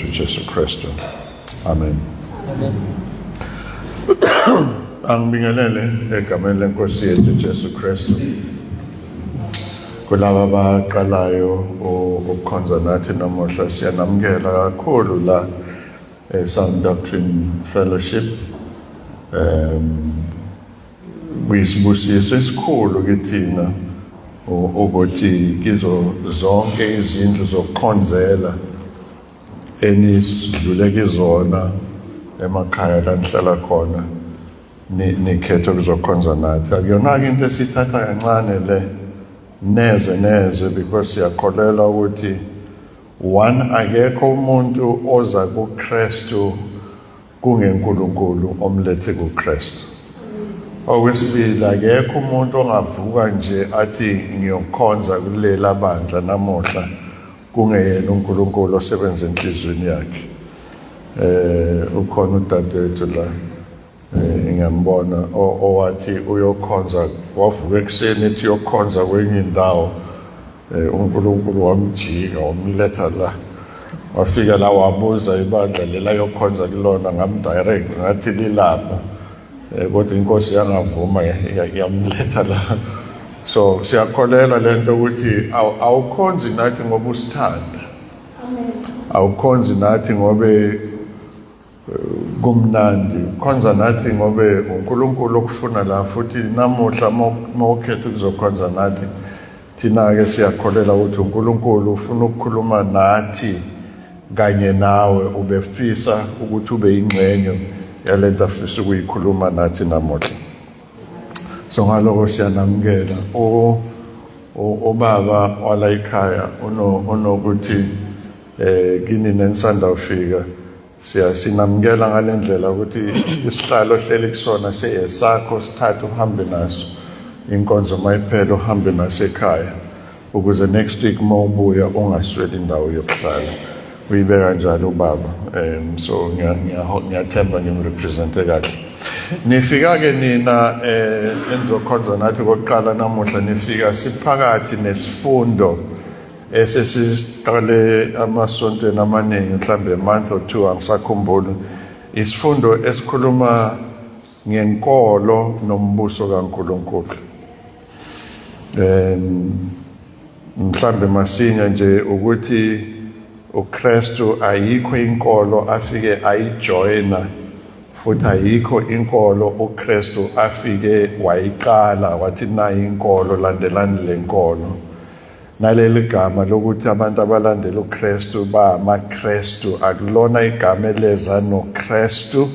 Jesu Kristu. Amen. Angibingelele egameni lenkosi yethu Jesu Kristu. Kulaba abaqalayo ukukhonza nathi namuhla siyanamukela kakhulu la Sound Doctrine Fellowship. Kuyisibusiso esikhulu kithina ukuthi kizo zonke izindlu zokukhonzela enisidlule kizona emakhaya la nihlala khona nikhethe ukuzokhonza nathi. Akuyona into esithatha kancane le neze because siyakholelwa ukuthi one akekho umuntu oza kuKristu kungenkulunkulu omlethe kuKristu. Okwesibili akekho umuntu ongavuka nje athi ngiyokhonza kulela bandla namuhla kungeyena uNkulunkulu osebenza enhlizweni yakhe. Ukhona udadewethu la ngiyambona owathi uyokhonza wavuka ekseni ethi uyokhonza kwenye indawo uNkulunkulu wamjika wamletha la wafika la wabuza ibandla lela yokhonza kulona ngamdirect ngathi lilapha kodwa inkosi yangavuma yamletha la. So siyakholelwa lento ukuthi awukhonzi nathi ngoba usithanda. Awukhonzi nathi ngobe kumnandi, ukhonza nathi ngobe uNkulunkulu okufuna la futhi namuhla mawukhetha ukuzokhonza nathi thina-ke siyakholelwa ukuthi uNkulunkulu ufuna ukukhuluma nathi kanye nawe ubefisa ukuthi ube yingxenye yalento afisa ukuyikhuluma nathi namuhla. So ngaloko siyanamukela ubaba wala ekhaya unokuthi kini nensanda ufika sinamukela ngalendlela ukuthi isihlalo ohleli kusona seyesakho sithatha uhambe naso inkonzo mayiphela uhambe naso ekhaya ukuze next week mawubuya ungasweli indawo yokuhlala uyibeka njalo ubaba. So ngiyathemba ngimrepresente kahle. Nifika-ke nina enizokhonza nathi kokuqala namuhla nifika siphakathi nesifundo esesiqale amasontweni amaningi mhlambe a month or two angisakhumbuli. Isifundo esikhuluma ngenkolo nombuso kaNkulunkulu. Mhlambe masinya nje ukuthi uKristu ayikho inkolo afike ayijoyina futhi ayikho inkolo uKristu afike wayiqala wathi nayi inkolo landelani lenkolo. Naleli gama lokuthi abantu abalandela uKristu ba amaKristu akulona igama eleza noKristu,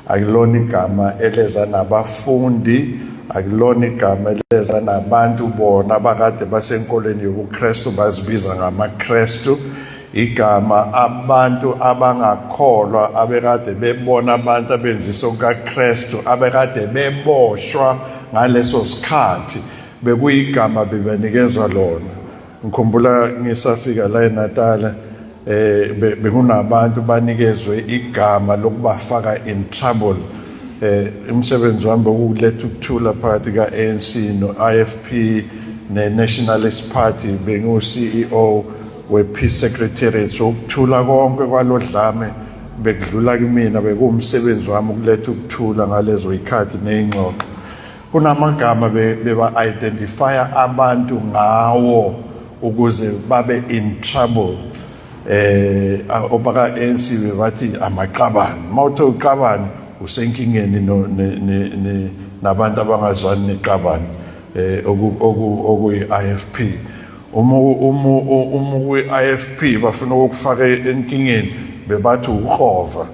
akulona igama eleza nabafundi, akulona igama eleza nabantu bona abakade basenkolweni yobuKristu bazibiza ngamaKristu. Igama abantu abangakholwa abekade bebona abantu abenzisa okaKristu abekade beboshwa ngaleso sikhathi bekuyigama bebanikezwa lona. Ngikhumbula ngisafika la eNatal bekunabantu banikezwe igama lokubafaka in trouble. Umsebenzi wami bekuletha ukuthula phakathi ka-ANC no-IFP ne-Nationalist Party bengu-CEO we-Peace Secretariat. So ukuthula konke kwalodlame bekudlula kimina bekuwumsebenzi wami ukuletha ukuthula ngalezo ikhathi ney'ngxoxo. Kunamagama beba-identifya abantu ngawo ukuze babe in trouble. Obaka-ANC bebathi amaqabane. Mawuthe uqabane usenkingeni nabantu abangazwani neqabane okuyi-IFP. Kwi-IFP bafuna ukufaka enkingeni bebathi ukhova.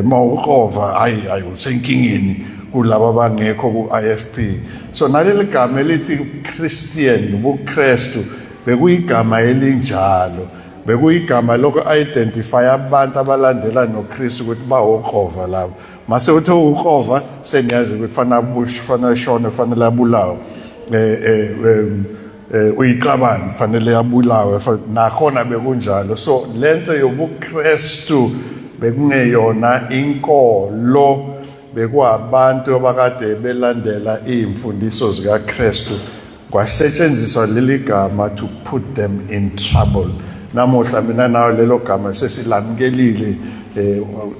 Mawukhova hayi usenkingeni kulabo abangekho ku-IFP. So naleli gama elithi Christian ubuKristu bekuyigama elinjalo. Bekuyigama loku-identify abantu abalandela noKristu ukuthi bawokhova labo. Mase uthi ukhova seniyazi ukuthi fanele abush, fanele ashone, fanele abulawe. Uyiqabani fanele abulawe nakhona bekunjalo. So lento yobuKristu bekungeyona inkolo, bekuwabantu abakade belandela izimfundiso zikaKristu. Kwasetshenziswa leli gama to put them in trouble. namuhla mina nawe lelo gama sesilamukelile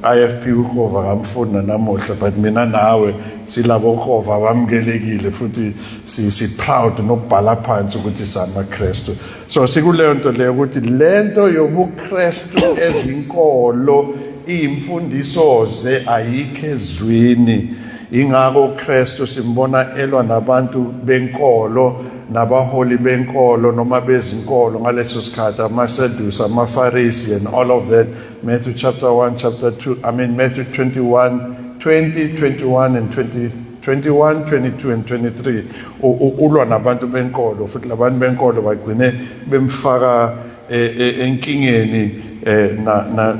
IFP ukhova kamfuna namuhla, but mina nawe silabo ukhova abamukelekile futhi si proud nokubhala phansi ukuthi samaKristu. So sikuleyo nto leyo ukuthi lento yobuKristu ezinkolo imfundiso ze ayikho ezweni. Ingakho uKristu simbona elwa nabantu benkolo nabaholi benkolo noma bezinkolo ngaleso sikhathi, amaSadusi, amaFarisi and all of that. Matthew chapter 1, chapter 2, Matthew 21, 20, 21 and 21, 22 and 23. Ulwa nabantu benkolo futhi labantu benkolo bagcine bemfaka enkingeni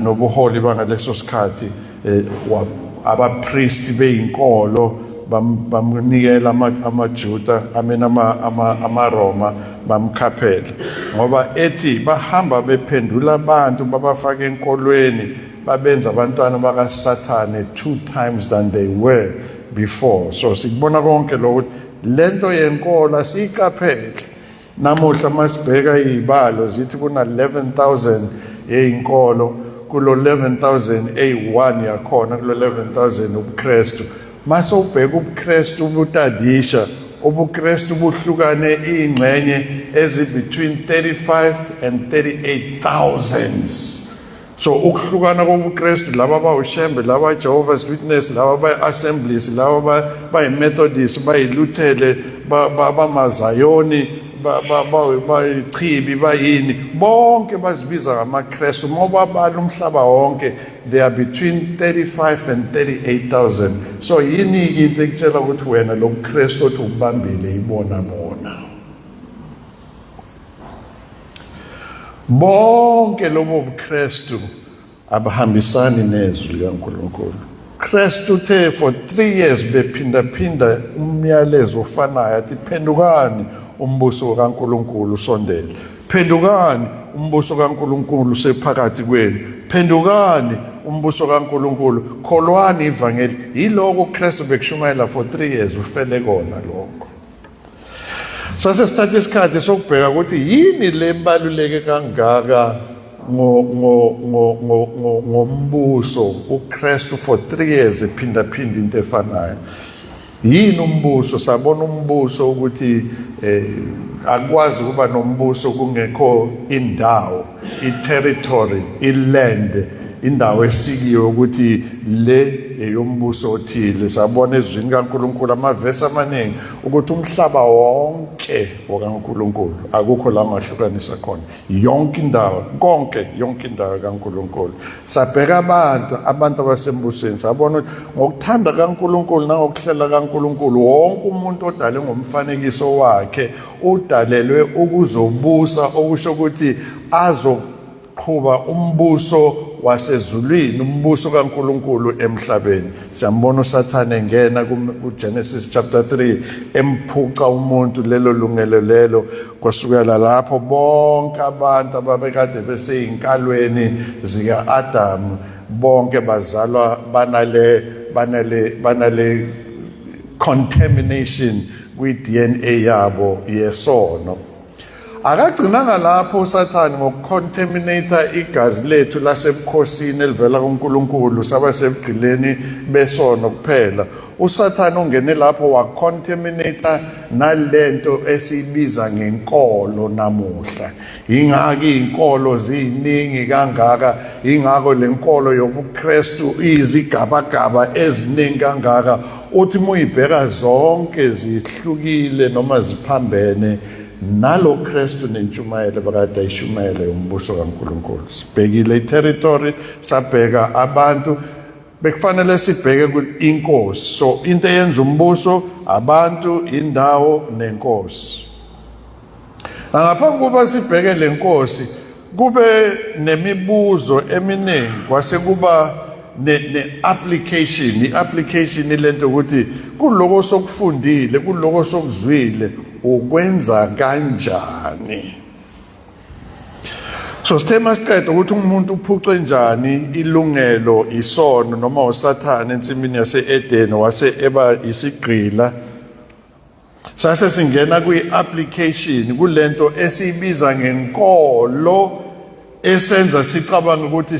nobuholi bangaleso sikhathi, abapriesti beyinkolo bamnikela amaJuda amaRoma bamkhaphela ngoba ethi bahamba bephendula abantu babafaka enkolweni babenza abantwana bakaSathane 2 times than they were before. So sikubona konke lo ukuthi lento yenkolo sikaphela. Namuhla masibheka izibalo zithi kuna 11,000 yeyinkolo, kulo 11,000 eyi1 yakhona, kulo 11,000 ubuKristu. Mase ubheka ubuKristu ubutadisha, ubuKristu buhlukane ingxenye between 35 and 38,000. So ukuhlukana kobuKristu, laba bawushembe, laba Jehovah's Witness, laba bayi-Assemblies, laba bayi-Methodist, bayi-Luthele, bamazayoni, bayichibi, bayini, bonke bazibiza ngamaKristu. Ngoba abantu umhlaba wonke they are between 35 and 38,000. So yini into ekutshela ukuthi wena lo Kristu othi ubambile ibona bona. Bonke lobo buKristu abahambisani nezwi likaNkulunkulu. Kristu uthe for 3 years bephinda umyalezo ofanayo athi phendukani umbuso kaNkulunkulu usondele. Phendukani umbuso kaNkulunkulu sephakathi kwenu. Phendukani umbuso kaNkulunkulu. Kholwani ivangeli. Yiloko uKristu bekushumayela for 3 years ufele kona lokho. Sase sithatha isikhathi sokubheka ukuthi yini lebaluleke kangaka ngombuso uKristu for 3 years ephinda into efanayo. Yini umbuso? Sabona umbuso ukuthi akwazi kuba nombuso kungekho indawo, i-territory, i-land, indawo esikiwe ukuthi le eyombuso othile. Sabona ezwini kaNkulunkulu amavesi amaningi ukuthi umhlaba wonke wakaNkulunkulu akukho la mahlukanisa khona, yonke indawo, konke yonke indawo kaNkulunkulu. Sabheka abantu abasembusweni, sabona ngokuthanda kaNkulunkulu nangokuhlela kaNkulunkulu wonke umuntu odale ngomfanekiso wakhe udalelwe ukuzobusa, okusho ukuthi azoqhuba umbuso wasezulwini, umbuso kaNkulunkulu emhlabeni. Siyambona uSathane engena kuGenesis chapter 3 emphuca umuntu lelo lungelo lelo. Kusukela lapho bonke abantu ababekade beseyinkalweni zika-Adamu bonke bazalwa banale contamination kwi-DNA yabo yesono. Akagcinanga lapho uSathane ngokucontaminate igazi lethu lasebukhosini elivela kuNkulunkulu saba sebugqileni besono kuphela. uSathane ungene lapho wacontaminate nalento esibiza ngenkolo namuhla. Ingakho izinkolo ziningi kangaka, ingakho lenkolo yobuKristu izigabagaba eziningi kangaka. Uthi muyibheka zonke zihlukile noma ziphambene nalo Kristu nentshumayelo bakade ayishumayele umbuso kaNkulunkulu. Sibhekile i-territory, sabheka abantu, bekufanele sibheke ukuthi inkosi. So into eyenza umbuso, abantu, indawo nenkosi. Ngaphambi kuba sibheke le nkosi kube nemibuzo eminingi, kwase kuba ne-application. I-application ilento ukuthi kuloko sokufundile, kuloko sokuzwile ukwenza kanjani. So sithema siqeda ukuthi umuntu uphucwe njani ilungelo, isono noma uSathane ensimini yase-Edeni wase eba isigqila. Sase singena kwi-application kulento esiyibiza ngenkolo esenza sicabanga ukuthi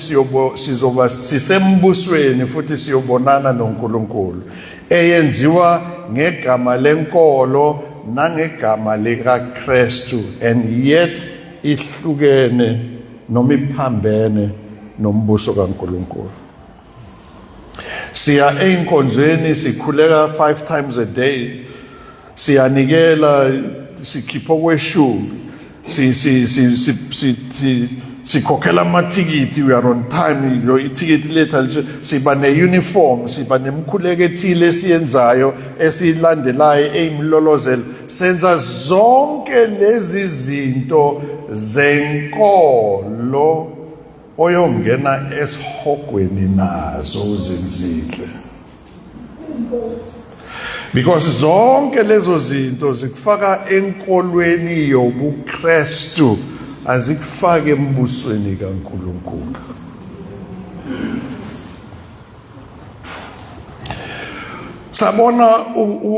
sizoba sisembusweni futhi siyobonana noNkulunkulu eyenziwa ngegama lenkolo nangegama likaKristu, and yet ihlukene noma iphambene nombuso kaNkulunkulu. Siya einkonzweni sikhuleka 5 times a day, siyanikela, sikhipha okweshumi, sikhokhela amathikiti, we are on time, lo ithikiti lethu siba ne-uniform, siba nemkhuleko ethile esiyenzayo esilandelayo eyimlolozelo, senza zonke lezi zinto zenkolo oyongena esihogweni nazo uzenzile. Because zonke lezo zinto zikufaka enkolweni yobuKristu, azikufake embusweni kaNkulunkulu. Sabona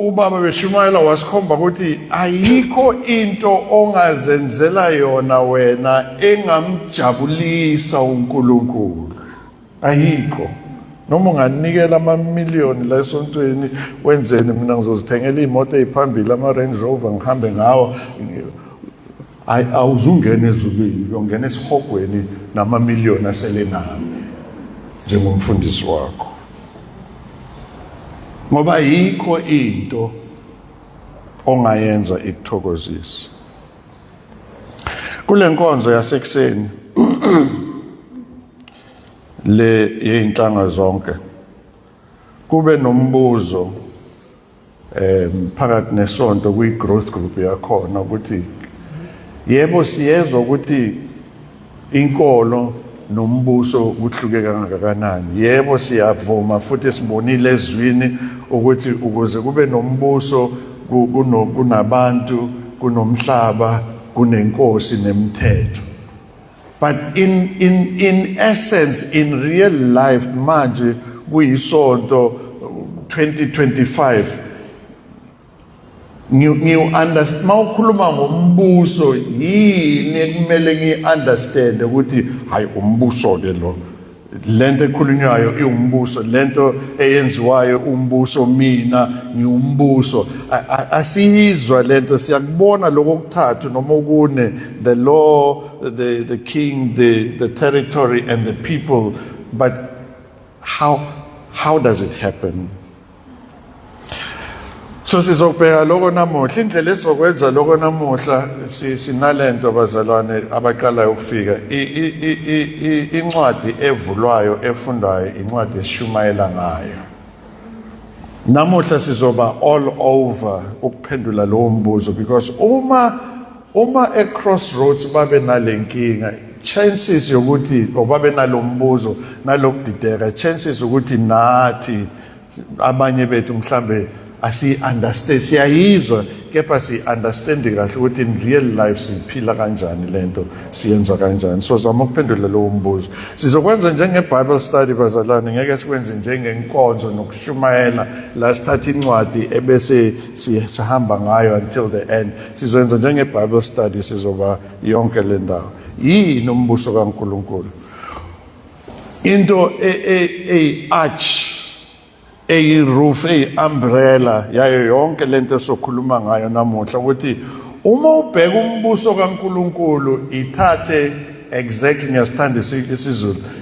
ubaba beshumayela wasikhomba ukuthi ayikho into ongazenzela yona wena engamjabulisa uNkulunkulu. Ayikho. Noma unganikela amamiliyoni la esontweni wenzeni, mina ngizozithengela imoto eziphambili, ama Range Rover ngihambe ngawo, awuzungena ezulwini, uyongena esihogweni namamiliyoni asele nami njengomfundisi wakho. Ngoba ayikho into ongayenza ikuthokozisa. Kule nkonzo yasekuseni le yeinhlanga zonke kube nombuzo phakathi nesonto kwi-growth group yakhona ukuthi yebo siyezwa ukuthi inkolo nombuso kuhluke kangakanani. Yebo siyavuma futhi sibonile ezwini ukuthi ukuze kube nombuso kunabantu, kunomhlaba, kunenkosi nemithetho. But in essence, in real life, manje kuyisonto 2025, understand, mawukhuluma ngombuso yini ekumele ngi-understand ukuthi hayi umbuso ke lo, lento ekhulunywayo iwumbuso, lento eyenziwayo umbuso, mina ngiwumbuso. Asiyizwa lento, siyakubona lokho okuthathu noma okune, the law, the king, the territory and the people, but how does it happen? So sizobheka lokho namuhla, indlela esizokwenza lokho namuhla, sinalento abazalwane abaqalayo ukufika. Incwadi evulwayo efundwayo incwadi esishumayela ngayo. Namuhla sizoba all over ukuphendula lowo mbuzo, because uma e-crossroads babe nalenkinga, chances yokuthi babe nalombuzo nalokudideka, chances ukuthi nathi abanye bethu mhlambe asi-understand, siyayizwa kepha si-understande kahle ukuthi in real life siphila kanjani lento, siyenza kanjani. So zama ukuphendula lowo mbuzo. Sizokwenza njenge-Bible study bazalwane, ngeke sikwenze njengenkonzo nokushumayela la sithatha incwadi ebese sihamba ngayo until the end. Sizokwenza njenge-Bible study, sizoba yonke le ndawo. Yini umbuso kaNkulunkulu? Into arch, roof, umbrella yayo yonke lento esokhuluma ngayo namuhla, ukuthi uma ubheka umbuso kaNkulunkulu ithathe exactly ngiyasithanda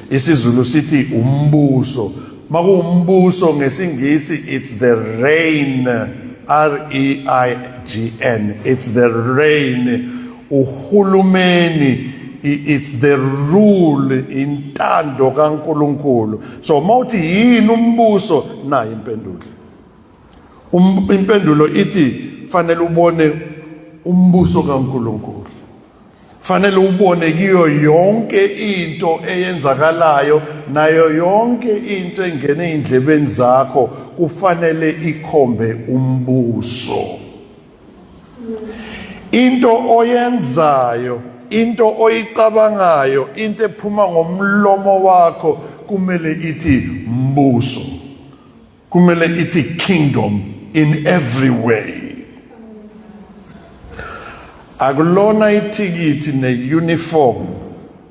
isiZulu sithi umbuso. Makuwumbuso ngesingisi it's the reign, REIGN, it's the reign, uhulumeni, it's the rule, intando kaNkulunkulu. So mawuthi yini umbuso, nayi impendulo. Impendulo ithi fanele ubone umbuso kaNkulunkulu. Fanele ubone kiyo yonke into eyenzakalayo, nayo yonke into engene endlebeni zakho kufanele ikhombe umbuso. Into oyenzayo, into oyicabangayo, into ephuma ngomlomo wakho kumele ithi mbuso, kumele ithi kingdom in every way. Akulona itikiti ne-uniform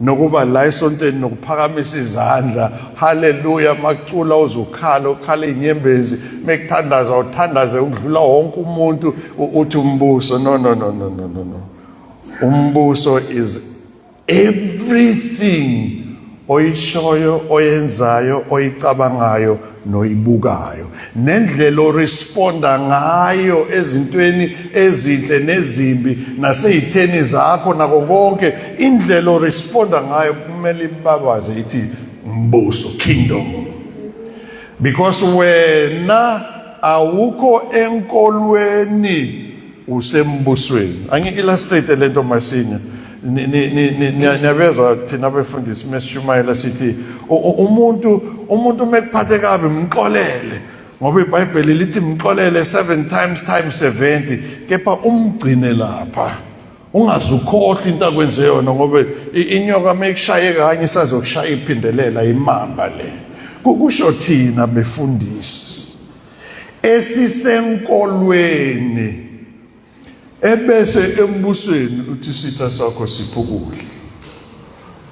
nokuba la esontweni nokuphakamisa izandla haleluya makucula uzukhala ukhala inyembezi mekuthandaza uthandaze ukudlula wonke umuntu uthi umbuso no umbuso is everything oyishoyo oyenzayo oyicabangayo noyibukayo nendlela oresponda ngayo ezintweni ezinhle nezimbi naseyitheni zakho nako konke indlela oresponda ngayo kumele ibabaze ithi umbuso kingdom because wena awukho enkolweni usembusweni angi-illustrate lento masinya niyabezwa thina abefundisi mesishumayela sithi umuntu mekuphathe kabi mxolele ngoba iBhayibheli lithi mxolele 7 times 70 kepha umgcine lapha ungazukhohlwa into akwenze yona ngoba inyoka mekushaye kanye isazokushaya iphindelela imamba le kusho thina befundisi esisenkolweni ebese embusweni uthi isitha sakho siphukudla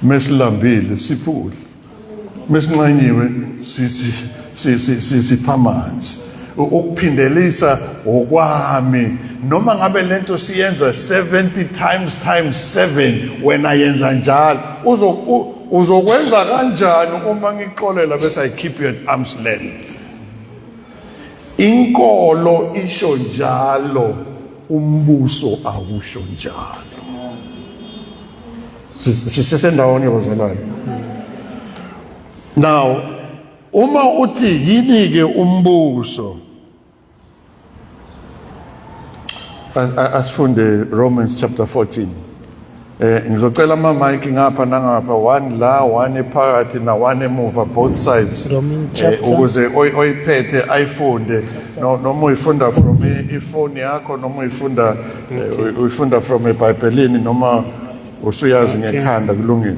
mesilambile siphukudla mesinqanyiwe siphamanzi ukuphindelisa okwami noma ngabe lento siyenza 70 times 7 wena yenza njalo uzokwenza kanjani uma ngixolela bese I keep you at arm's length inkolo isho njalo umbuso awusho njalo sisendawonye bazalwane now uma uthi yini ke umbuso asifunde Romans chapter 14 ngizocela ama mic ngapha nangapha one la one ephakathi na one emuva both sides ukuze oyiphethe ayifunde noma uyifunda from ifoni yakho noma uyifunda from eBhayibhelini noma usuyazi ngekhanda kulungile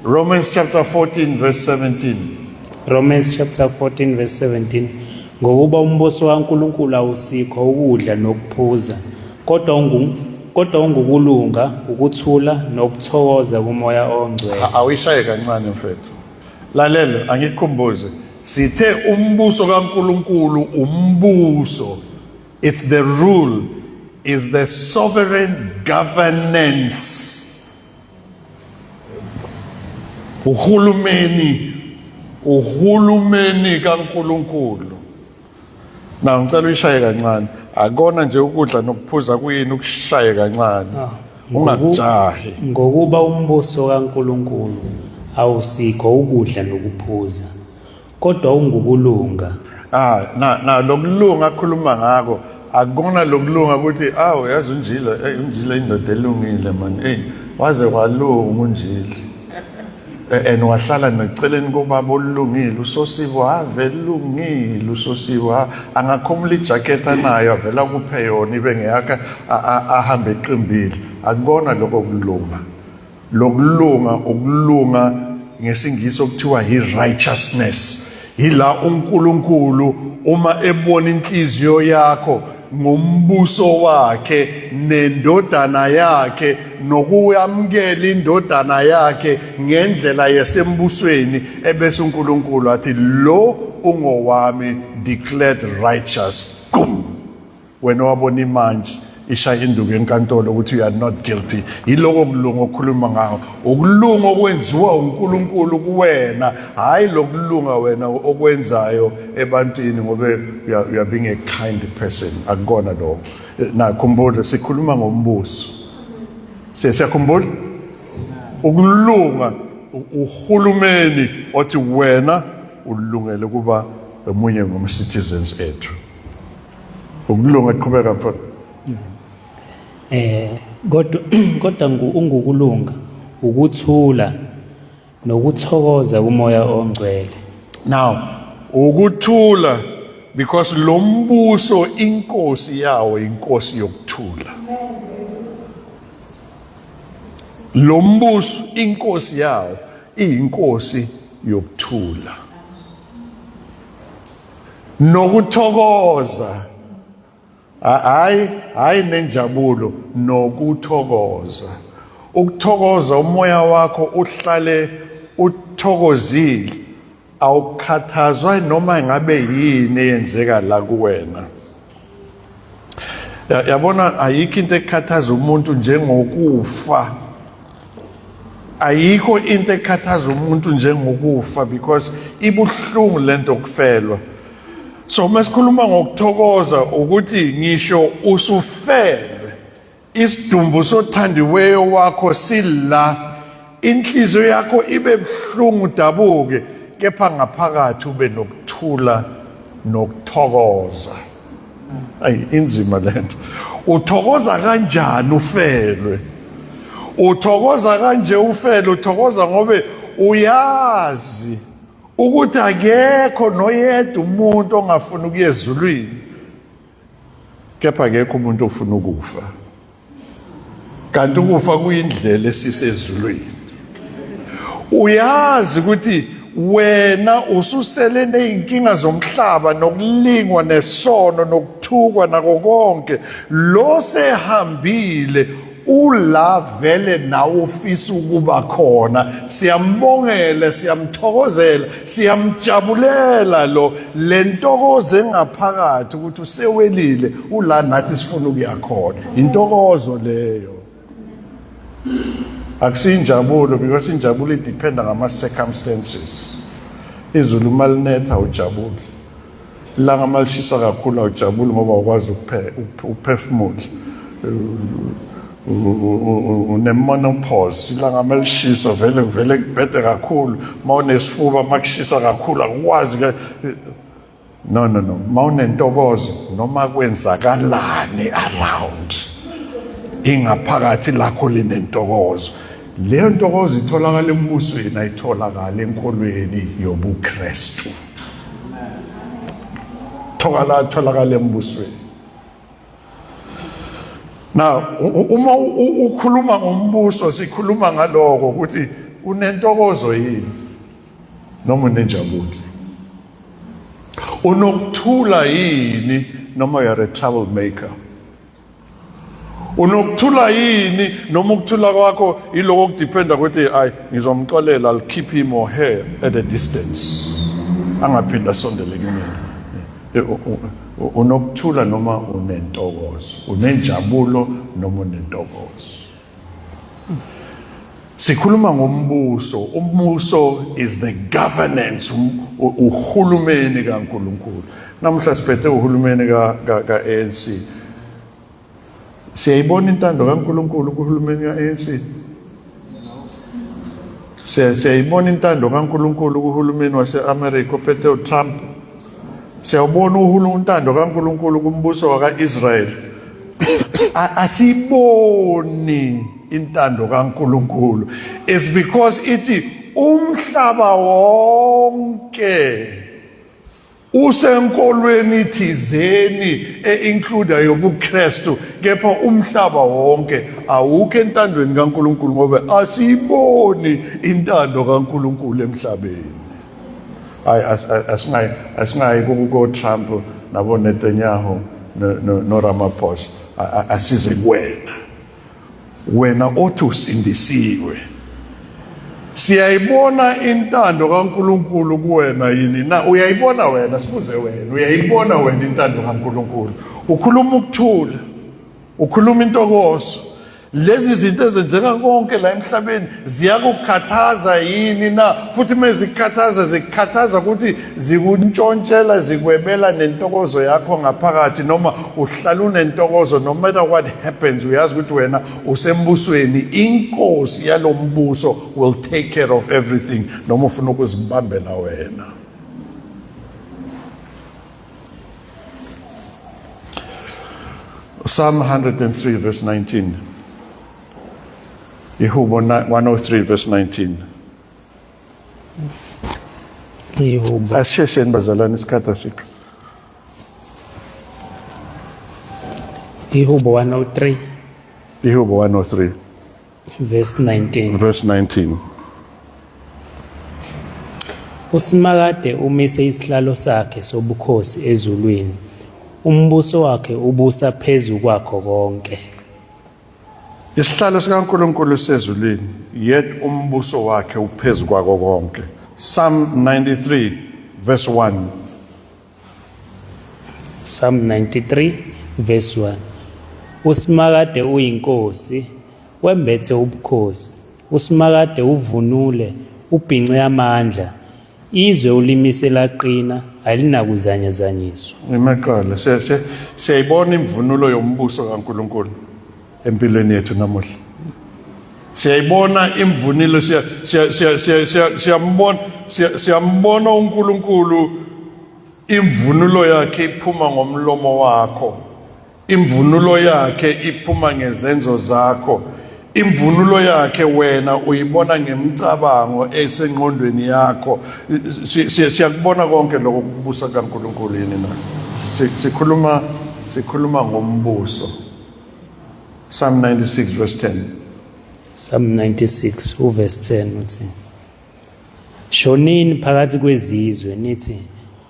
Romans chapter 14 verse 17 Romans chapter 14 verse 17 ngokuba umbuso kaNkulunkulu awusikho ukudla nokuphuza kodwa ungukulunga ukuthula nokuthokoza kumoya ongcwele awishaye kancane mfethu lalela angikukhumbuze sithe umbuso kaNkulunkulu umbuso it's the rule is the sovereign governance uhulumeni kaNkulunkulu na ngicela uyishaye kancane akona nje ukudla nokuphuza kuyini ukushaye kancane ungajahi ngokuba umbuso kaNkulunkulu awusikho ukudla nokuphuza kodwa ungukulunga na lokulunga akhuluma ngako akona lokulunga ukuthi yazi unjila indoda elungile man waze kwalunga unjila and wahlala neceleni kobaba olungile usosibo avelungile usosibo angakhomula ijacket nayo avela kuphe yona ibe ngeyakhe ahambe eqimbile akubona lokho ukulunga ngesingisi okuthiwa righteousness ila uNkulunkulu uma ebona inhliziyo yakho ngombuso wakhe nendodana yakhe nokuyamkela indodana yakhe ngendlela yasembusweni ebese uNkulunkulu athi lo ungowami declared righteous wena wabona imanje ishaya induku enkantolo ukuthi you are not guilty yiloko kulunga okhuluma ngawo ukulunga okwenziwa uNkulunkulu kuwena hayi lokulunga wena okwenzayo ebantwini ngoba you are being a kind person akukona lokho na khumbula sikhuluma ngombuso siyakhumbula ukulunga uhulumeni othi wena ulungele kuba emunye ngom-citizens ethu ukulunga kuqhubeka mfana kodwa ungukulunga ukuthula nokuthokoza kumoya ongcwele now ukuthula because lo mbuso inkosi yawo inkosi yokuthula lo mbuso inkosi yawo iyinkosi yokuthula nokuthokoza hayi nenjabulo nokuthokoza ukuthokoza umoya wakho uhlale uthokozile awukhathazwa noma ngabe yini eyenzeka la kuwena. Yabona ayikho into ekhathaza umuntu njengokufa. Ayikho into ekhathaza umuntu njengokufa because ibuhlungu lento okufelwa. So masikhuluma ngokuthokoza ukuthi ngisho usufelwe isidumbu sothandiweyo wakho sila inhliziyo yakho ibe buhlungu dabuke kepha ngaphakathi ube nokuthula nokuthokoza. Ayi inzima lento. Uthokoza kanjani ufelwe? Uthokoza kanje ufelwe, uthokoza ngobe uyazi ukuthi akekho noyedwa umuntu ongafuna ukuya ezulwini kepha akekho umuntu ofuna ukufa. Kanti ukufa kuyindlela esisezulwini. Uyazi ukuthi wena ususele neyinkinga zomhlaba nokulingwa nesono nokuthukwa nako konke lo sehambile ula vele nawe ufisa ukuba khona. Siyambongela, siyamthokozela, siyamjabulela lo lentokozo engaphakathi ukuthi usewelile ula nathi sifuna ukuya khona. Intokozo leyo. Akusinjabulo because injabulo idependa ngama circumstances. Izulu malinetha ujabule. Ilanga malishisa kakhulu awujabuli ngoba ukwazi ukuphefumula. Unemonopause ilanga malishisa vele kubhede kakhulu mawunesifuba makushisa kakhulu akwazi ke. No mawunentokozo noma kwenzakalani around ingaphakathi lakho linentokozo. Leyo ntokozo itholakala embusweni ayitholakala enkolweni yobuKristu. Tholakala embusweni. Now uma ukhuluma ngombuso sikhuluma ngaloko ukuthi unentokozo yini noma unenjabulo. Unokuthula yini noma you're a troublemaker. Unokuthula yini noma ukuthula kwakho iloko kudependa ukuthi ay ngizomxolela I'll keep him or her at a distance. Angaphinda sondele kimi. Unokuthula noma unentokozo. Unenjabulo noma unentokozo. Sikhuluma ngombuso. Umbuso is the governance, uhulumeni kaNkulunkulu. Namhla siphethe uhulumeni ka-ANC. Siyayibona intando kaNkulunkulu kuhulumeni ka-ANC. Siyayibona intando kaNkulunkulu kuhulumeni wase-America ophethe uTrump. Siyawubona intando kaNkulunkulu kumbuso waka-Israel. Asiboni intando kaNkulunkulu. It's because ithi umhlaba wonke usenkolweni thizeni include yobuKristu kepha umhlaba wonke awukho entandweni kaNkulunkulu ngoba asiboni intando kaNkulunkulu emhlabeni. Asingayi kuko Trump nabo Netanyahu no Ramaphosa asize wena othi usindisiwe. Siyayibona intando kaNkulunkulu kuwena yini na uyayibona wena sibuze wena uyayibona wena intando kaNkulunkulu. Ukhuluma ukuthula, ukhuluma intokozo. Lezi zinto ezenzeka konke la emhlabeni ziyakukhathaza yini na futhi zikukhathaza ukuthi zikuntshontshela zikwebela nentokozo yakho ngaphakathi noma uhlala unentokozo no matter what happens uyazi ukuthi wena usembusweni inkosi yalombuso will take care of everything noma ufuna ukuzibambela wena. Psalm 103 verse 19. Ihubo 103 verse 19. Ihubo. Ashesheni bazalwane isikhathi asikho. Ihubo 103 Ihubo 103 verse 19. verse 19. Usimakade umise isihlalo sakhe sobukhosi ezulwini. Umbuso wakhe ubusa phezu kwakho konke. Isihlalo sikaNkulunkulu sezulwini, yet umbuso wakhe uphezu kwako konke. Psalm 93 verse 1. Psalm 93 verse 1. Usimakade uyinkosi, wembethe ubukhosi. Usimakade uvunule, ubhince amandla. Izwe ulimise laqina, alinakuzanyazanyiswa. Imaqala siyayibona imvunulo yombuso kaNkulunkulu empilweni yethu namuhla. Siyayibona imvunulo siyambona uNkulunkulu imvunulo yakhe iphuma ngomlomo wakho. Imvunulo yakhe iphuma ngezenzo zakho. Imvunulo yakhe wena uyibona ngemicabango esengqondweni yakho. Siyakubona konke lokho kubusa kaNkulunkulu yini na. Sikhuluma ngombuso. Psalm 96 verse 10. Psalm 96 verse 10 uthi, shonini phakathi kwezizwe nithi,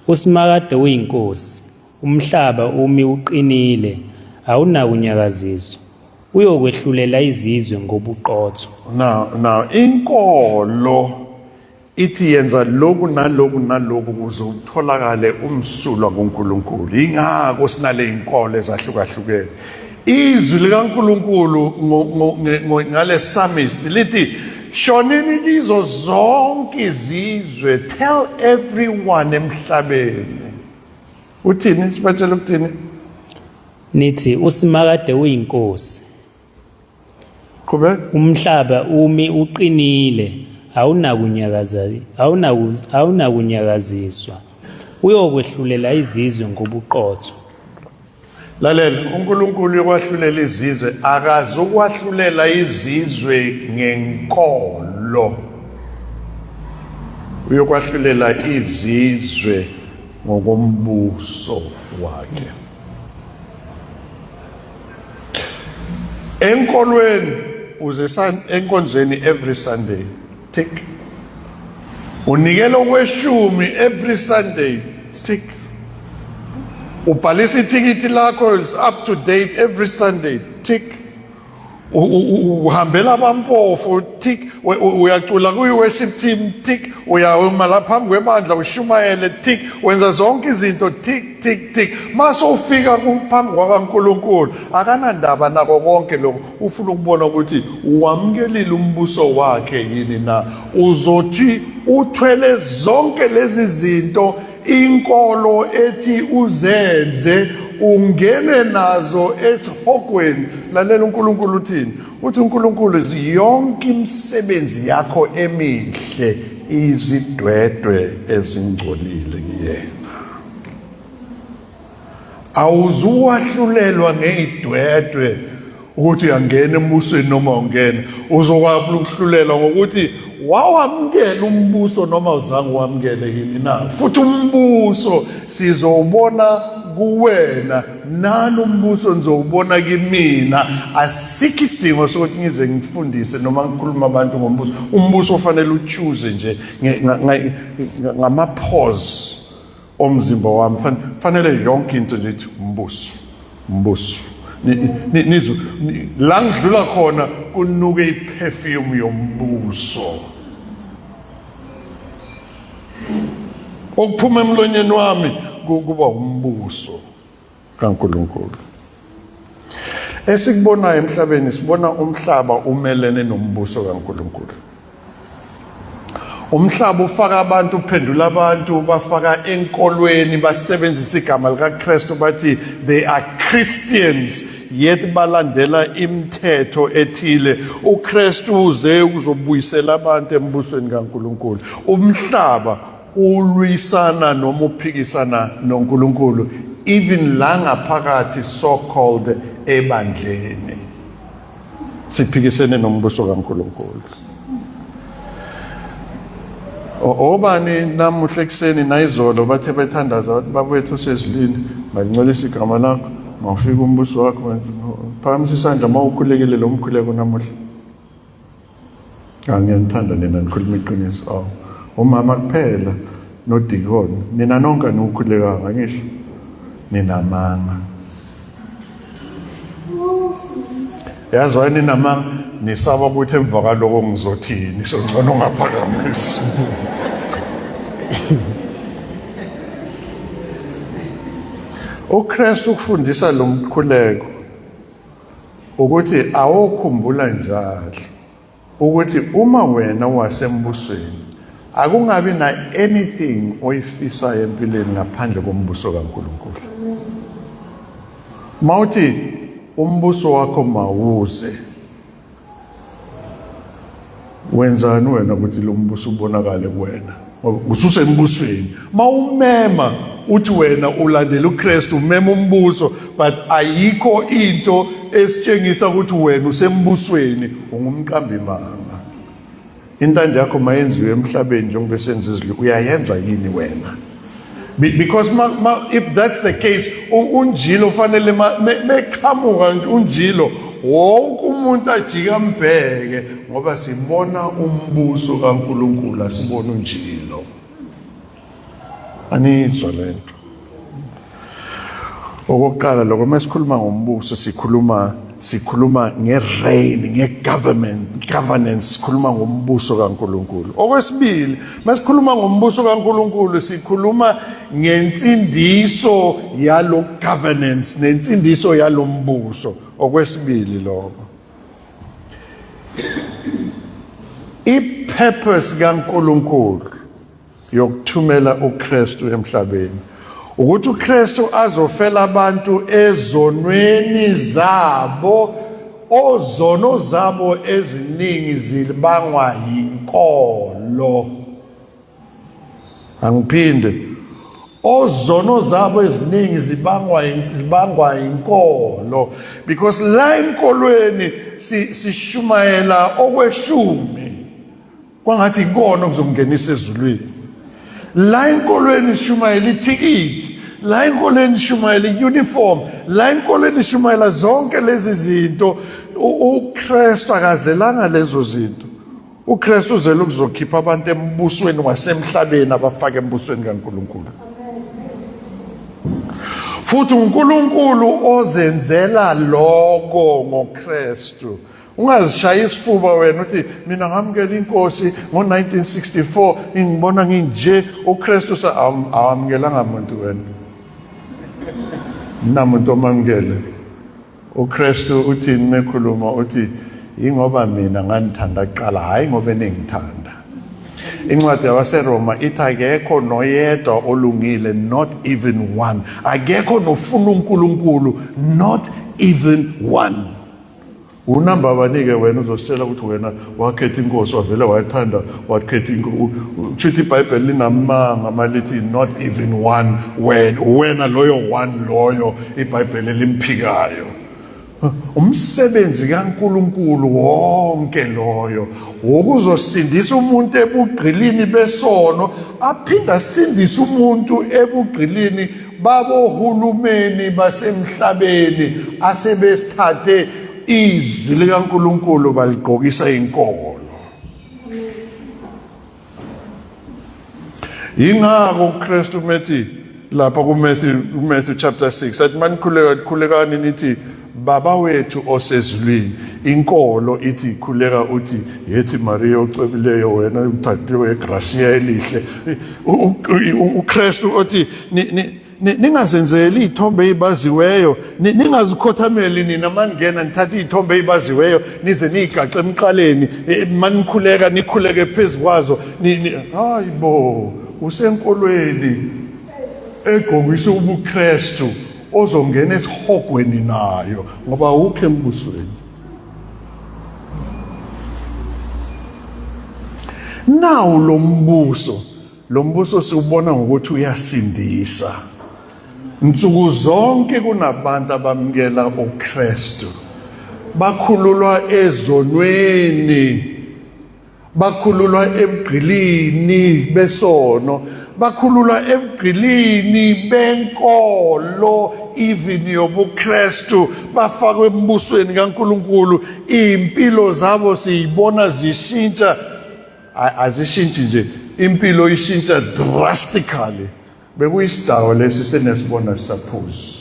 usimakade uyinkosi, umhlaba umi uqinile, awunakunyakaziswa. Uyokwehlulela izizwe ngobuqotho. Now inkolo ithi yenza lokhu naloku kuze utholakale umsulwa kuNkulunkulu. Ingako sinale inkolo ezahlukahlukene. Izwi likaNkulunkulu ngale psalmist lithi shonini kizo zonke izizwe, tell everyone emhlabeni. Uthini sibatshela ukuthini? Nithi usimakade uyinkosi, umhlaba umi uqinile, awunakunyakaziswa. Uyokwehlulela izizwe ngobuqotho. Lalela, uNkulunkulu yokwahlulela izizwe, akazokwahlulela izizwe ngenkolo. Uyokwahlulela izizwe ngokombuso wakhe. Enkolweni uze enkonzweni every Sunday. Tick. Unikela okweshumi every Sunday. Tick. Ubhalisa itikiti lakho is up to date every Sunday. Tick. Uhambela abampofu. Tick. Uyacula kuyi-worship team. Tick. Uyama lapha phambi kwebandla ushumayele. Tick. Wenza zonke izinto. Tick, tick, tick. Mase ufika phambi kwaNkulunkulu, akanandaba nako konke lokho. Ufuna ukubona ukuthi uwamkelile umbuso wakhe yini na. Uzothi uthwele zonke lezi zinto inkolo ethi uzenze, ungene nazo esihogweni. Lalela uNkulunkulu uthini? Uthi uNkulunkulu yonke imisebenzi yakho emihle izidwedwe ezingcolile kuyena. Awuzuwahlulelwa ngezidwedwe ukuthi uyangena embusweni noma ungena. Uzokwahlulela ngokuthi wawamkela umbuso noma uzange wamkele yini na. Futhi umbuso sizowubona kuwena, nani umbuso nizowubona kimina. Asikho isidingo sokuthi ngize ngifundise noma ngikhuluma abantu ngombuso. Umbuso ufanele uchoose nje ngama-pause omzimba wami. Fanele yonke into nje ithi umbuso. Nizwe la ngidlula khona kunuke iperfume yombuso. Okuphuma emlonyeni wami kuba umbuso kaNkulunkulu. Esikubonayo emhlabeni sibona umhlaba umelene nombuso kaNkulunkulu. Umhlaba ufaka abantu, uphendula abantu, bafaka enkolweni, basebenzisa igama likaKristu bathi they are Christians, yet balandela imithetho ethile. uKristu uze ukuzobuyisela abantu embusweni kaNkulunkulu. Umhlaba ulwisana noma uphikisana noNkulunkulu, even la ngaphakathi so called ebandleni siphikisene nombuso kaNkulunkulu. Obani namuhla ekuseni nayizolo bathe bethandaza ukuthi babethu sezulwini, malingcolisa igama lakho, mawufika umbuso wakho. Phakamisa isandla mawukhulekile lo mkhuleko namuhla. Ngiyandithanda nina nikhuluma iqiniso. Umama kuphela noDikoni, nina nonke nikhulekanga ngisho ninamanga. yazwani nama nisaba ukuthi emva kaloko ngizothini so ngcono ngaphakamisa. uKristu ukufundisa lo mkhuleko ukuthi awukhumbula njalo ukuthi uma wena wasembusweni akungabi na anything oyifisa empilweni ngaphandle kombuso kaNkulunkulu. Mawuthi umbuso wakho mawuze wenzani wena ukuthi lo mbuso ubonakale kuwena ususembusweni mawumema uthi wena ulandela uKristu umema umbuso but ayikho into esitshengisa ukuthi wena usembusweni ungumqambi manga. Intando yakho mayenziwe emhlabeni njengoba senza izulu uyayenza yini wena? Because if that's the case unjilo fanele meqhamuka unjilo wonke umuntu ajika mbheke ngoba sibona umbuso kaNkulunkulu asibona unjilo. Anizwa lento. Okokuqala lokho masikhuluma ngombuso sikhuluma ngereign governance sikhuluma ngombuso kaNkulunkulu. Okwesibili masikhuluma ngombuso kaNkulunkulu sikhuluma ngensindiso yalo governance nensindiso yalo mbuso. Okwesibili lokho ipurpose kaNkulunkulu yokuthumela uKristu emhlabeni ukuthi uKristu azofela abantu ezonweni zabo ozono zabo eziningi zibangwa yinkolo. Angiphinde ozono zabo eziningi zibangwa yinkolo because la enkolweni sishumayela okweshumi kwangathi ikona okuzomngenisa ezulwini. La enkolweni sishumayela ithikithi, la enkolweni sishumayela uniform, la enkolweni sishumayela zonke lezi zinto. uKristu akazelanga lezo zinto. uKristu uzele ukuzokhipha abantu embusweni wasemhlabeni abafaka embusweni kaNkulunkulu. Futhi uNkulunkulu ozenzela lokho ngoKristu. Ungazishaya isifuba wena uthi mina ngamukela inkosi ngo1964 ngibona nginje uKristu awamkelanga umuntu wena. Namuntu omamukele. uKristu uthi nimekhuluma uthi ingoba mina nganithanda kuqala hayi ngoba nengithanda. Incwadi yabaseRoma ithi akekho noyedwa olungile not even one. Akekho nofuna uNkulunkulu not even one. Unamba abanike wena uzositshela ukuthi wena wakhetha inkosi wavele wayithanda wakhetha inkosi. iBhayibheli linamanga amalithi not even one wena loyo one loyo iBhayibheli limphikayo. Umsebenzi kaNkulunkulu wonke loyo wokuzosindisa umuntu ebugqilini besono aphinda asindise umuntu ebugqilini babohulumeni basemhlabeni asebesithathe izwi likaNkulunkulu baligqokisa inkolo. Ingakho uKristu methi lapha kuMatthew chapter 6 athi manikhulekani nithi Baba wethu osezulwini. Inkolo ithi khuleka uthi yethi Maria ocwebileyo wena umthathiwe egracia elihle. uKristu uthi ningazenzeli ithombe ezibaziweyo ningazikhothameli nina maningena nithatha ithombe ezibaziweyo nize nigaxe emqaleni manikhuleka nikhuleke phezukwazo hayibo usenkolweni egqokisa ubuKristu ozongena esihogweni nayo ngoba ukhe embusweni. Now lo mbuso siubona ngokuthi uyasindisa. Nsuku zonke kunabantu abamkela uKristu bakhululwa ezonweni, bakhululwa ebugqilini besono, bakhululwa ebugqilini benkolo even yobuKristu bafakwe embusweni kaNkulunkulu. Impilo zabo siyibona zishintsha, azishintshi nje, impilo ishintsha drastically. Bekuyisidawo lesi senesibona sisaphuzu.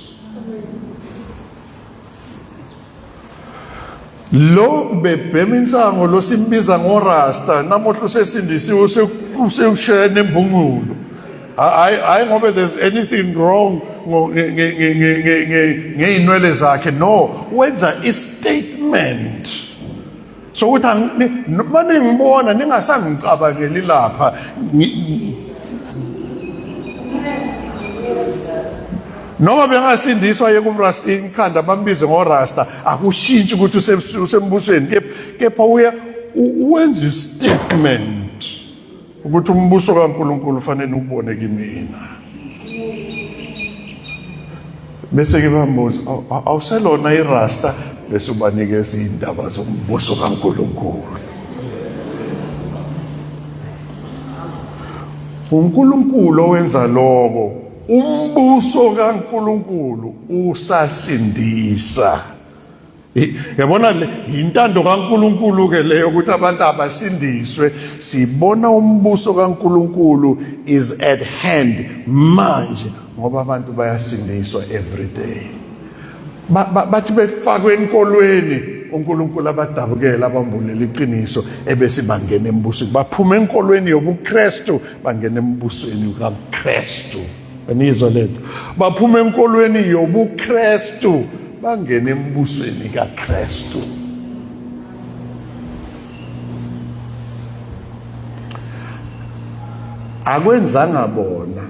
lo bebhema insango lo simbiza ngorasta namuhla usesindisiwe usewushaya nembungulu. I ngoba there's anything wrong ngeinwele zakhe, no, wenza istatement so ukuthi manje ngibona ningasangicabangeli lapha noma bengasindiswa yekumrasta ikhanda bambize ngorasta akushintshi ukuthi usembusweni kepha wenza istatement ukuthi umbuso kaNkulunkulu ufanele ubone kimina. Bese ke bambuza awuselona irasta bese ubanikeza indaba zombuso kaNkulunkulu. uNkulunkulu owenza lokho, umbuso kaNkulunkulu usasindisa. Yabona le intando kaNkulunkulu ke leyo ukuthi abantu abasindiswe. Sibona umbuso kaNkulunkulu is at hand manje ngoba abantu bayasindiswa every day. Bathi befakwe enkolweni uNkulunkulu abadabukela abambulela iqiniso ebese bangena embusweni, baphuma enkolweni yobuKristu bangena embusweni kaKristu. Anizwa lento, baphuma enkolweni yobuKristu bangena embusweni kaKristu. Akwenzanga bona,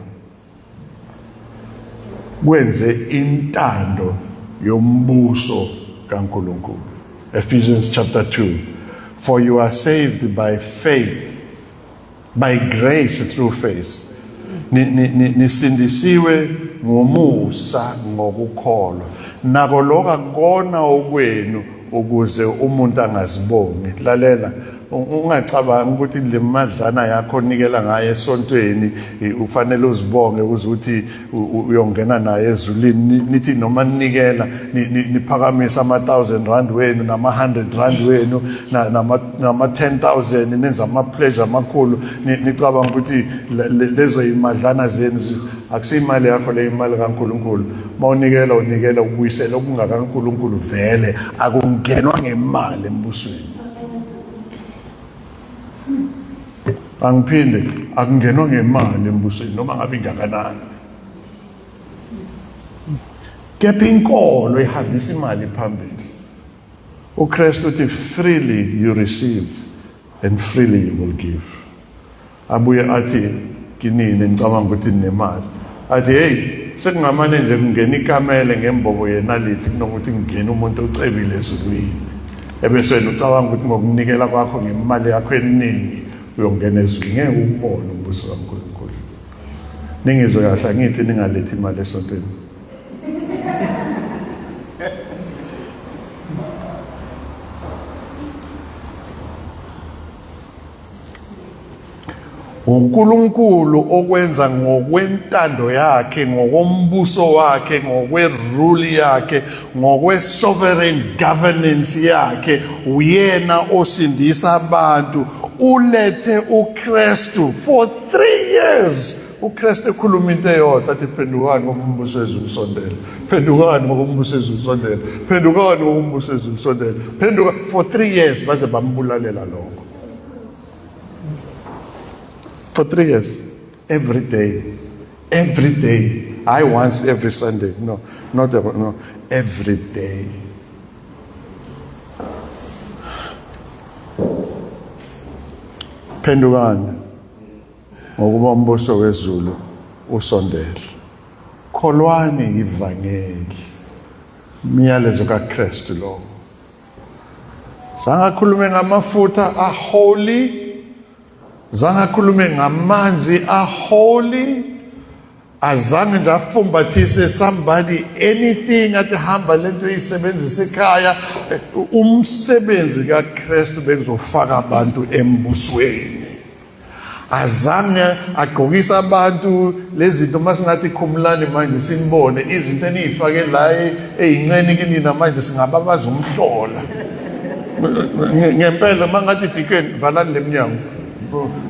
kwenze intando yombuso kaNkulunkulu. Ephesians chapter 2, for you are saved by faith, by grace through faith. Nisindisiwe ngomusa ngokukholwa. Nako lokho akona okwenu ukuze umuntu angazibongi. Lalela, ungacabanga ukuthi le madlana yakho onikela ngayo esontweni ufanele uzibonge ukuthi uyongena naye ezulwini. Nithi noma ninikela niphakamisa ama-1,000 wenu nama-100 wenu nama-10,000 nenza ama-pleasure amakhulu, nicabanga ukuthi lezo imadlana zenu akusiyimali yakho le, imali kaNkulunkulu. Mawunikela unikela ubuyisela okungakaNkulunkulu vele, akungenwa ngemali embusweni. Angiphinde akungenwa ngemali embusweni noma ngabe ingakanani. Kepha inkolo ihambisa imali phambili. uKristu uthi freely you received and freely you will give. Abuye athi kinini ngicabanga ukuthi nemali, athi hey sekungamane nje kungena ikamele ngembobo yenalithi kunokuthi kungena umuntu ocebile ezulwini. Ebese wena ucabanga ukuthi ngokunikela kwakho ngemali yakho eningi uyongena ezulwini, ngeke ukubone umbuso kaNkulunkulu. Ningizwe kahle ngithi ningalethi imali esontweni. uNkulunkulu okwenza ngokwentando yakhe, ngokombuso wakhe, ngokwerule yakhe, ngokwe-sovereign governance yakhe, uyena osindisa abantu. Ulethe uKristu for 3 years. uKristu ekhuluma into eyodwa athi phendukani ngokumbuso ezulu usondele, phendukani ngokumbuso ezulu usondele, phendukani ngokumbuso ezulu usondele, phenduka. For 3 years baze bambulalela lokho. For 3 years, every day, I once every Sunday, no, every day. Phendukani ngokuba umbuso wezulu usondele, kholwani ivangeli, umyalezo kaKristu lo. Sangakhulume ngamafutha aholy, zangakhulume ngamanzi aholy, azange nje afumbathise somebody anything athi hamba lento isebenzisa ekhaya. Umsebenzi kaKristu bekuzofaka abantu embusweni. Azange agqokisa abantu lezi zinto masingathi khumulani manje sinibone izinto enizifake la eyinqeni kini namanje singababaza umhlola. Ngempela mangathi deacon valani leminyango,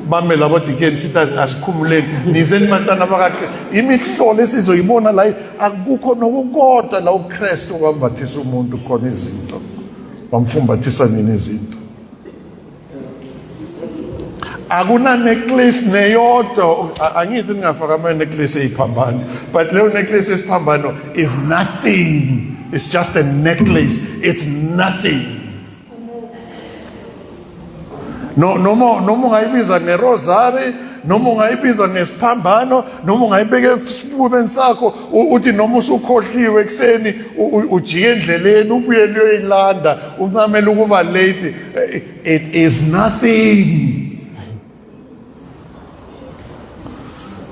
bame labo deacon sithi asikhumuleni nizeni bantwana bakhe, imihlolo esizoyibona la akukho nokukodwa la uKristu kwambathisa umuntu khona izinto. wamfumbathisa nini izinto. Akuna necklace neyodwa, angithi ningafaka ama necklace eziphambano, but leyo necklace esiphambano is nothing. It's just a necklace. It's nothing. Noma ungayibiza ngerosary, noma ungayibiza ngesiphambano, noma ungayibeka esifubeni sakho uthi noma usukhohliwe ekseni ujike endleleni ubuye uyoyilanda uncamela ukuba late. It is nothing.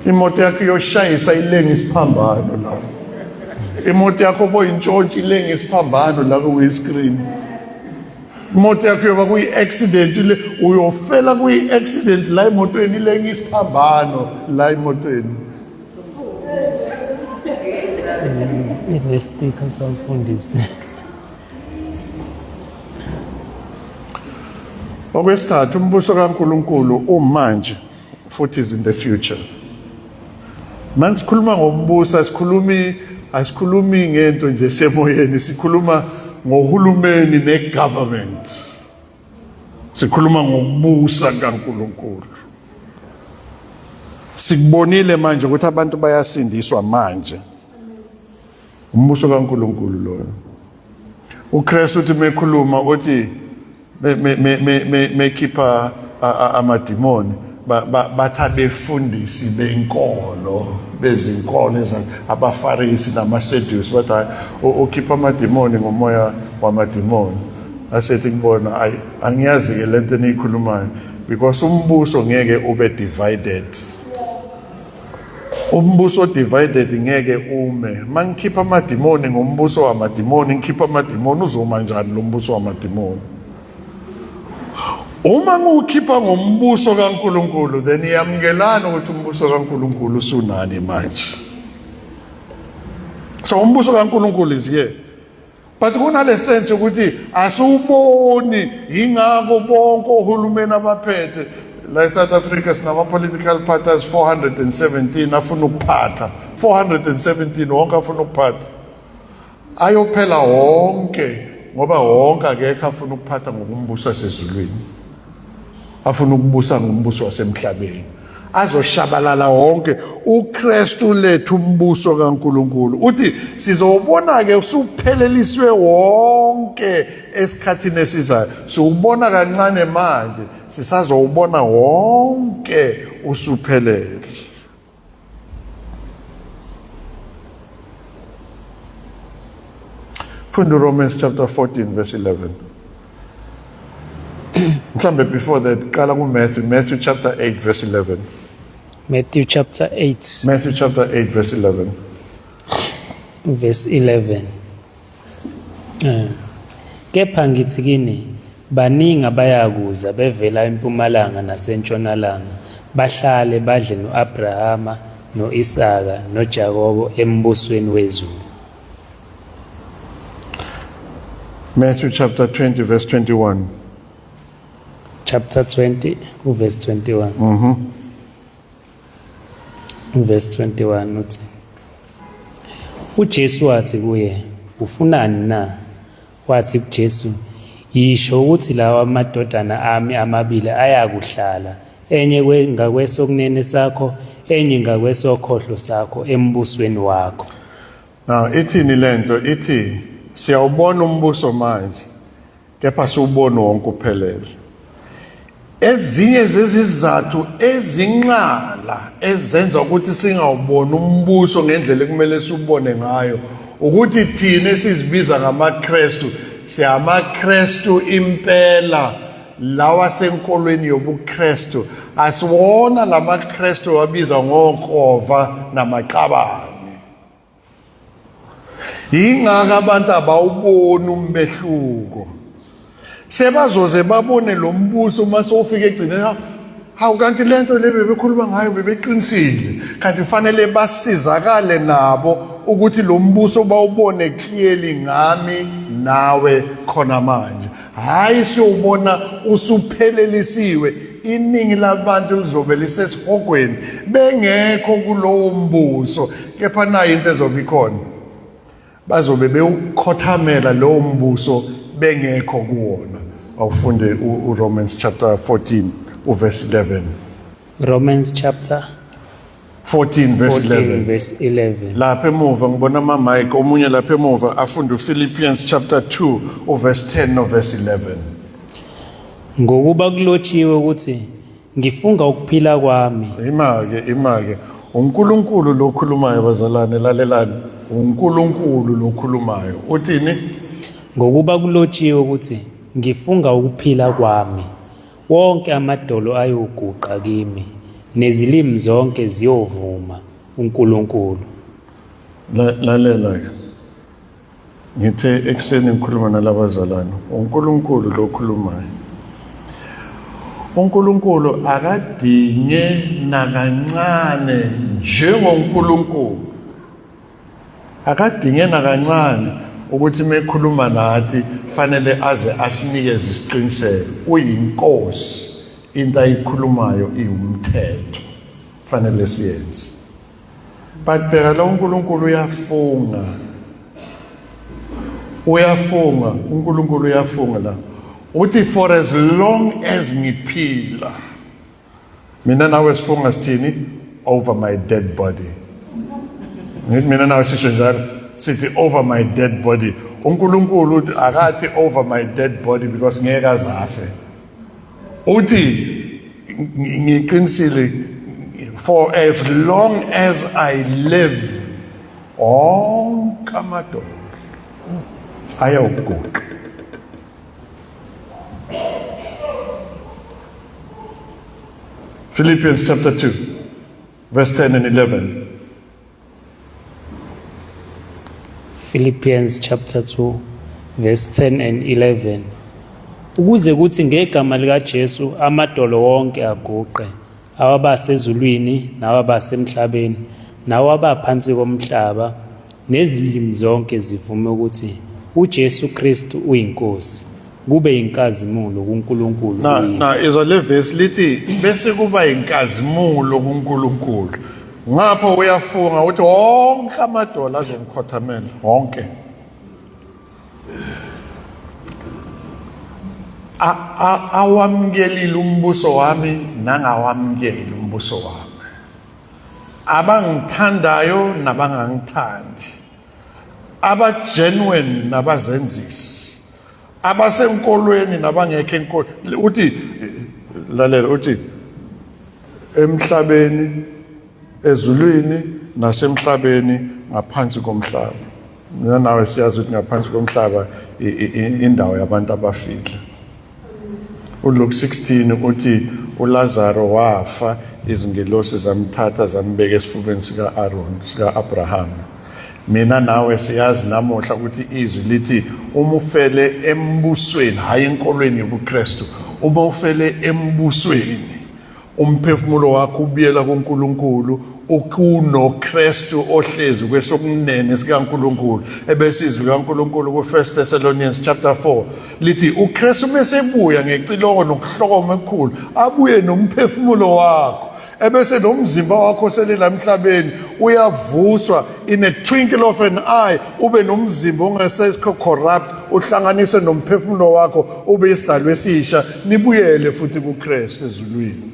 Imoto yakho yoshayisa ilenga isiphambano la. Imoto yakho boyintshontsha ilenga isiphambano la ku-screen. Imoto yakho yoba kuyi-accident le uyofela kuyi-accident la emotweni ilenga isiphambano la emotweni. Inestika samfundisi. Okwesithathu, umbuso kaNkulunkulu umanje futhi is in the future. Manje sikhuluma ngombuso, asikhulumi ngento nje semoyeni, sikhuluma ngohulumeni negovernment. Sikhuluma ngokubusa kaNkulunkulu. Sikubonile manje ukuthi abantu bayasindiswa manje. Umbuso kaNkulunkulu loyo. uKristu uthi mekhuluma uthi mekhipha amadimoni batha befundisi benkolo bezinkolo abafarisi namasedusi bathi ukhipha amadimoni ngomoya wamadimoni. Asethi ngibona angiyazi ke lento enikhulumayo because umbuso ngeke ube divided. Umbuso divided ngeke ume. Mangikhipha amadimoni ngombuso wamadimoni, ngikhipha amadimoni uzoma njani lo mbuso wamadimoni? Uma ngikhipha ngombuso kaNkulunkulu then iyamkelana ukuthi umbuso kaNkulunkulu usunani manje. So umbuso kaNkulunkulu is here. But kunale sense ukuthi asuboni ingako bonke ohulumeni abaphethe la eSouth Africa sinama political parties 417 afuna ukuphatha 417 wonke afuna ukuphatha ayophela wonke ngoba wonke akekho afuna ukuphatha ngokumbusa sezulwini afuna ukubusa ngombuso wasemhlabeni azoshabalala wonke. uKristu lethu umbuso kaNkulunkulu uthi sizobona ke usupheleliswe wonke esikhathini esizayo. Siubona kancane manje, sisazowubona wonke usuphelele. Funda Romans chapter 14 verse 11. Before that, qala ku Matthew chapter 8 verse 11. Matthew chapter 8. Matthew chapter 8 verse 11. Verse 11. Kepha ngithi kini baningi abayakuza bevela empumalanga nasentshonalanga bahlale badle noAbrahama noIsaka noJakobo embusweni wezulu. Matthew chapter 20 verse 21. Chapter 20 verse 21. Verse 21 uthi uJesu wathi kuye ufunani na? Wathi kuJesu yisho ukuthi lawa amadodana ami amabili ayakuhlala enye ngakwesokunene sakho enye ngakwesokhohlo sakho embusweni wakho. Now ithini lento ithi siyawubona umbuso manje kepha siubona wonke uphelele. Ezinye zezizathu ezinqala ezenza ukuthi singawubona umbuso ngendlela ekumele siubone ngayo ukuthi thina esizibiza ngamaKristu siyamaKristu impela lawa senkolweni yobuKristu asiwona lamaKristu wabiza ngokhova namaqabane. Ingaka abantu abawubona umbehluko sebazoze babone lo mbuso uma sofika egcineni hawu kanti lento le bebekhuluma ngayo bebeqinisile kanti fanele basizakale nabo ukuthi lo mbuso bawubone clearly ngami nawe khona manje. Hayi siyobona usuphelelisiwe iningi labantu lizobe lisesihogweni bengekho kulowo mbuso kepha nayo into ezobe ikhona bazobe bewukhothamela lowo mbuso bengekho kuwona. Awufunde uRomans chapter 14 uverse 11. Romans chapter 14 verse 14 11. verse 11. Lapha emuva ngibona Mike omunye lapha emuva afunda uPhilippians chapter 2 uverse 10 noverse 11. Ngokuba kulotshiwe ukuthi ngifunga ukuphila kwami Imake uNkulunkulu lo khulumayo bazalwane lalelani uNkulunkulu lo khulumayo uthini ngokuba kulotshiwe ukuthi ngifunga ukuphila kwami wonke amadolo ayoguqa kimi nezilimi zonke ziyovuma uNkulunkulu. Lalela ke ngithe ekseni ngikhuluma nalabazalwane uNkulunkulu lo khulumayo uNkulunkulu akadinge nakancane njengoNkulunkulu akadinge nakancane ukuthi mekhuluma nathi fanele aze asinikeze isiqiniseko uyinkosi into ayikhulumayo iwumthetho fanele siyenze but phela lo uNkulunkulu uyafunga uNkulunkulu uyafunga la uthi for as long as ngiphila mina nawe sifunga sithini over my dead body mina nawe sisho njalo sithi over my dead body uNkulunkulu uthi akathi over my dead body because ngeke azafe uthi ngiqinisile for as long as I live onke amadolo ayawuguqa. Philippians chapter 2 verse 10 and 11. Philippians chapter 2 verse 10 and 11. Ukuze kuthi ngegama lika Jesu amadolo wonke aguqe awabasezulwini nawabasemhlabeni nawabaphansi komhlaba nezilimi zonke zivume ukuthi uJesu Kristu uyinkosi kube inkazimulo kuNkulunkulu. Na izole verse lithi bese kuba inkazimulo kuNkulunkulu. Ngapho uyafunga ukuthi wonke amadola azomkhothamela wonke. Awamkelile umbuso wami nangawamkeli umbuso wami. Abangithandayo nabangangithandi. Abagenuine nabazenzisi. Abasenkolweni nabangekho enkolweni. Uthi lalela uthi emhlabeni ezulwini nasemhlabeni ngaphansi komhlaba. Mina nawe siyazi ukuthi ngaphansi komhlaba indawo yabantu abafile. uLuke 16 uthi uLazaro wafa izingelosi zamthatha zambeka esifubeni sika Aaron sika Abraham. Mina nawe siyazi namuhla ukuthi izwi lithi uma ufele embusweni hayi enkolweni yobuKristu uma ufele embusweni umphefumulo wakho ubiyela kuNkulunkulu ukunoKristu ohlezi kwesokunene sikaNkulunkulu ebese izwi likaNkulunkulu ku1 Thessalonians chapter 4 lithi uKristu bese ebuya ngecilongo nokuhlokoma okukhulu abuye nomphefumulo wakho ebese nomzimba wakho selela emhlabeni uyavuswa in a twinkle of an eye ube nomzimba ongasekho corrupt uhlanganise nomphefumulo wakho ube isidalwa esisha nibuyele futhi kuKristu ezulwini.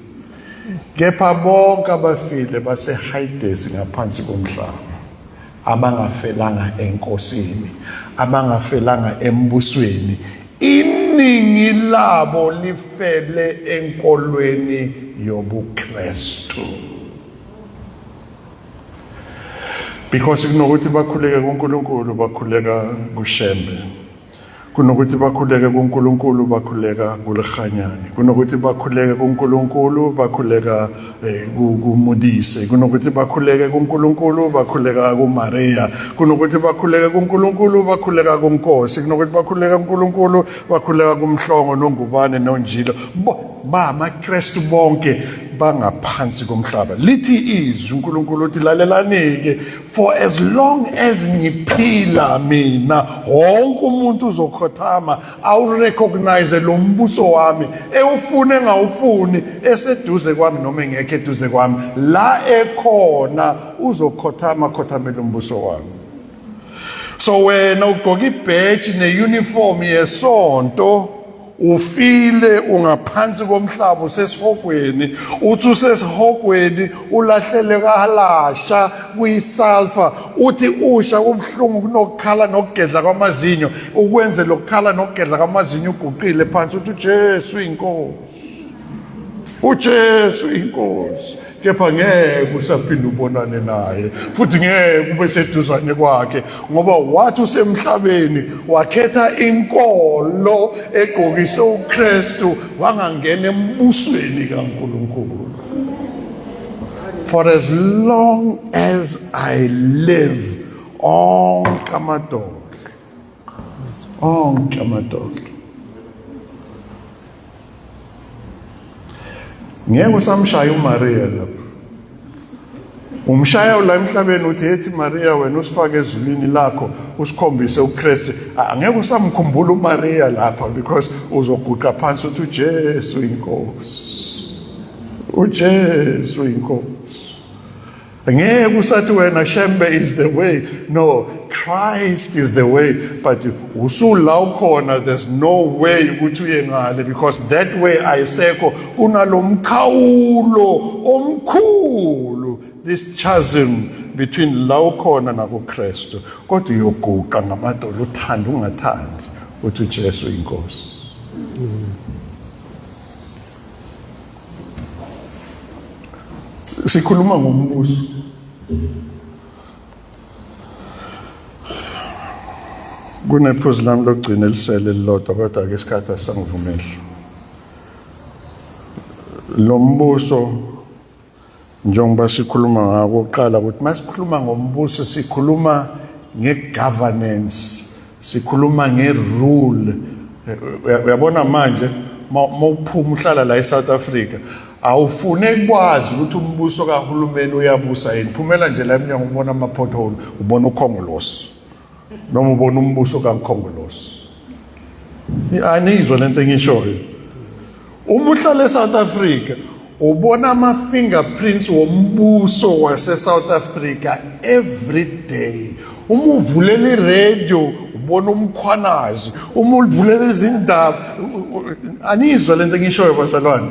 Kepha bonke abafile baseHades ngaphansi komhlaba abangafelanga enkosini abangafelanga embusweni iningi labo lifele enkolweni yobuKristu because kunokuthi bakhuleke kuNkulunkulu bakhuleka kuShembe kunokuthi bakhuleke kuNkulunkulu bakhuleka kuLikhanyane kunokuthi bakhuleke kuNkulunkulu bakhuleka kuModise kunokuthi bakhuleke kuNkulunkulu bakhuleka kuMaria kunokuthi bakhuleke kuNkulunkulu bakhuleka kuNkosi kunokuthi bakhuleka kuNkulunkulu bakhuleka kuMhlongo noNgubane noNjilo ba amaKristu bonke bangaphansi komhlaba lithi izwi uNkulunkulu uthi lalelani-ke for as long as ngiphila mina wonke umuntu uzokhothama awurecognize lo mbuso wami ewufune engawufuni eseduze kwami noma engekho eduze kwami la ekhona uzokhothama khothamela umbuso wami. So wena ugqoka ibheji neuniform yesonto ufile ungaphansi komhlaba usesihogweni uthi usesihogweni ulahlele kahalasha kuyisulfur uthi usha kubhlungu kunokukhala nokugedla kwamazinyo ukwenze lokukhala nokugedla kwamazinyo uguqile phansi uthi uJesu inkosi uJesu inkosi kepha ngeke usaphinde ubonane naye futhi ngeke ube seduzane kwakhe ngoba wathi usemhlabeni wakhetha inkolo egqokise uKristu wangangena embusweni kaNkulunkulu. For as long as I live onke amadoda ngeke usamshaya uMaria lapha umshaya la emhlabeni uthi ethi Maria wena usifake ezulwini lakho usikhombise uKristu angeke usamkhumbula uMaria lapha because uzoguqa phansi uthi uJesu inkosi ngeke usathi wena Shembe is the way. No, Christ is the way, but usula ukhona there's no way ukuthi uye ngale because that way ayisekho kunalomkhawulo omkhulu, this chasm between la ukhona nakuKristu. Kodwa uyoguqa ngamadolo uthanda ungathandi uthi uJesu inkosi. Sikhuluma ngombuso. Kunephuzu lami lokugcina elisele elilodwa kodwa ke isikhathi asangivumeli. Lo mbuso njengoba sikhuluma ngako uqala ukuthi masikhuluma ngombuso sikhuluma ngegovernance, sikhuluma ngerule. Uyabona manje mawuphuma uhlala la eSouth Africa awufune kwazi ukuthi umbuso kahulumeni uyabusa yini. Phumela nje la eminyango ubona ama-pothole ubona ukhongolose noma ubona umbuso kaNkhongolose. Anizwa lento engishoyo. Uma uhlala eSouth Africa ubona ama-fingerprints wombuso wase-South Africa every day. Uma uvulela iradio ubona umkhwanazi, uma uvulela izindaba. Anizwa lento engishoyo bazalwane.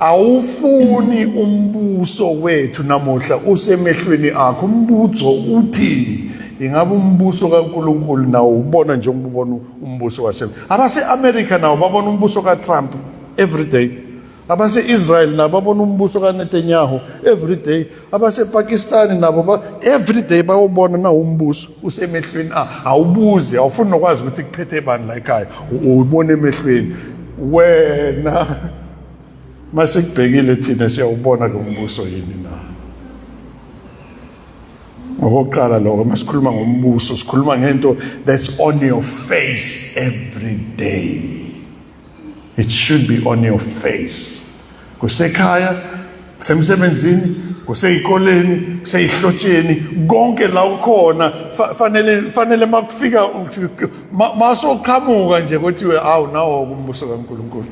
Awufuni umbuso wethu namuhla usemehlweni akho. Umbuzo uthi ingabe umbuso kaNkulunkulu nawo ubona njengoba ubona umbuso abase-America nawo babona umbuso kaTrump every day. Abase-Israel nabo babona umbuso kaNetanyahu every day. Abase-Pakistan nabo every day bayobona na umbuso usemehlweni. Awubuzi, awufuni nokwazi ukuthi kuphethe bani la ekhaya, ubone emehlweni. Wena masikubhekile thina siyawubona lo mbuso yini na. Ngokuqala lokho masikhuluma ngombuso sikhuluma ngento that's on your face every day. It should be on your face. Kusekhaya, kusemsebenzini, kuseyikoleni, kuseyihlotsheni, konke la ukhona fanele makufika masoqhamuka nje kuthiwe awu nawo umbuso kaNkulunkulu.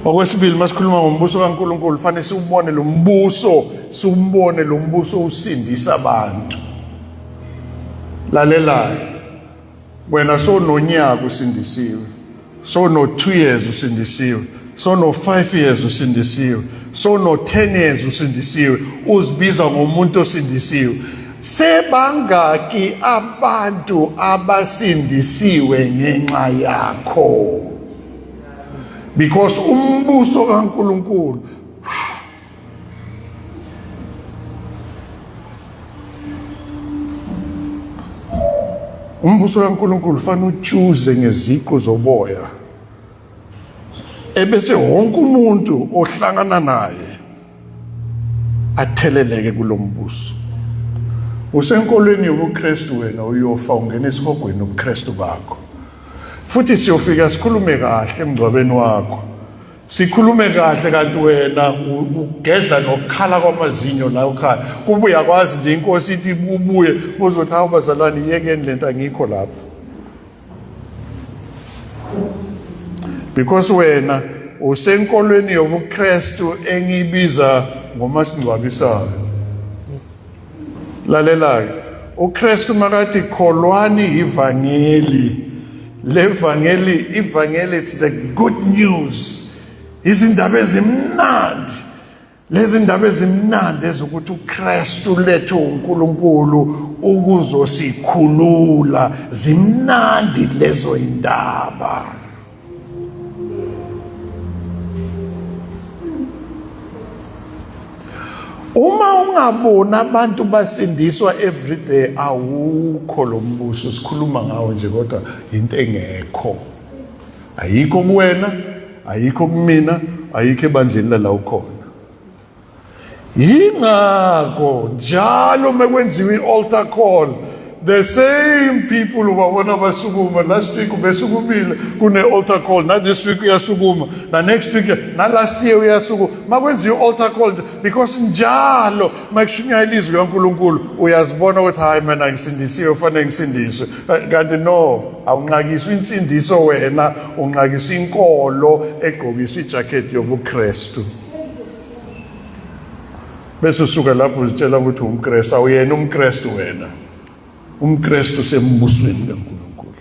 Okwesibili masikhuluma ngombuso kaNkulunkulu fanele siubone lo mbuso usindisa abantu. Lalelayo. Wena sononyaka usindisiwe. Sono 2 years usindisiwe. Sono 5 years usindisiwe. Sono 10 years usindisiwe. Uzibiza ngomuntu osindisiwe. Sebangaki abantu abasindisiwe ngenxa yakho? Because umbuso kaNkulunkulu fanele uchoose ngeziqu zoboya ebese wonke umuntu ohlangana naye atheleleke kulombuso. Usenkolweni yobuKristu wena uyofa ungena esihogweni ubuKristu bakho. Futhi siyofika sikhulume kahle emngcwabeni wakho. Sikhulume kahle kanti wena ugedla nokukhala kwamazinyo la ukhaya. Kuba uyakwazi nje inkosi ithi ubuye uzothi hawu bazalwane yekeni lento angikho lapha. Because wena usenkolweni yobuKristu engibiza ngomasingcwabisayo. lalela ke uKristu makathi kholwani ivangeli ivangeli it's the good news izindaba ezimnandi lezi ndaba ezimnandi ezokuthi uKristu lethe uNkulunkulu ukuzosikhulula zimnandi lezo indaba. Uma ungabona abantu basindiswa everyday awukho lo mbuso sikhuluma ngawo nje kodwa into engekho. Ayikho kuwena, ayikho kumina, ayikho ebandleni la ukhona. Yingakho njalo mekwenziwa ialtar call the same people ubabona basukuma last week besukumile kune altar call na this week uyasukuma na next week na last year uyasukuma makwenziwa altar call because njalo makushunywa ilizwi kaNkuluNkulu uyazibona ukuthi hayi mina ngisindisiwe ufanele ngisindiswe kanti no awunqakiswa insindiso wena unqakiswa inkolo egqokiswa ijacket yobuKristu bese usuka lapho uzitshela ukuthi umKristu awuyena umKristu wena umKristu sembusweni kaNkuluNkulu.